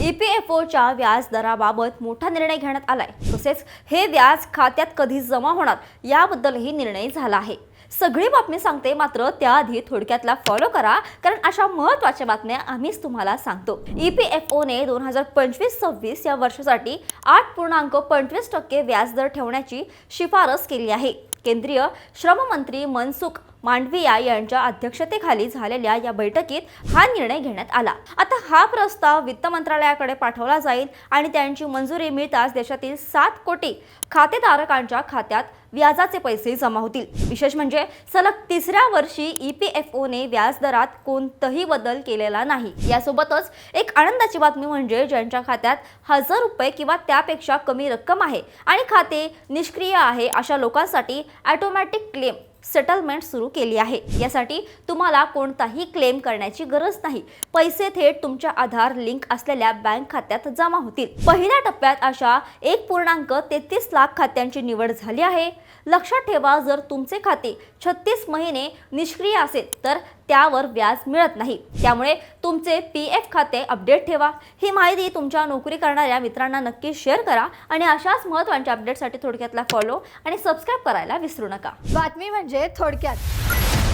EPFOच्या व्याज दराबाबत मोठा निर्णय घेण्यात आलाय। तसेच हे व्याज खात्यात कधी जमा होणार याबद्दलही निर्णय झाला आहे। सगळी बातमी सांगते, मात्र त्याआधी थोडक्यातला फॉलो करा, कारण अशा महत्त्वाच्या बातम्या आम्हीच तुम्हाला सांगतो। EPFOने 2025-26 या वर्षासाठी 8.25% व्याजदर ठेवण्याची शिफारस केली आहे। केंद्रीय श्रम मंत्री मनसुख मांडविया यांच्या अध्यक्षतेखाली झालेल्या या बैठकीत हा निर्णय घेण्यात आला। आता हा प्रस्ताव वित्त मंत्रालयाकडे पाठवला जाईल आणि त्यांची मंजुरी मिळताच देशातील 7 कोटी खातेधारकांच्या खात्यात व्याजाचे पैसे जमा होतील। विशेष म्हणजे सलग तिसऱ्या वर्षी EPFOने व्याजदरात कोणताही बदल केलेला नाही। यासोबतच एक आनंदाची बातमी म्हणजे ज्यांच्या खात्यात 1000 रुपये किंवा त्यापेक्षा कमी रक्कम आहे आणि खाते निष्क्रिय आहे अशा लोकांसाठी ऑटोमॅटिक क्लेम सेटलमेंट सुरू केली आहे। यासाठी तुम्हाला कोणताही क्लेम करण्याची गरज नाही। पैसे थेट तुमच्या आधार लिंक असलेल्या बँक खात्यात जमा होतील। पहिल्या टप्प्यात अशा 1.33 लाख खात्यांची निवड झाली आहे। लक्षात ठेवा, जर तुमचे खाते 36 महिने निष्क्रिय असेल तर त्यावर व्याज मिळत नाही। त्यामुळे तुमचे PF खाते अपडेट ठेवा। ही माहिती तुमच्या नोकरी करणाऱ्या मित्रांना नक्की शेअर करा आणि अशाच महत्त्वाच्या अपडेटसाठी थोडक्यातला फॉलो आणि सबस्क्राइब करायला विसरू नका। बातमी म्हणजे थोडक्यात।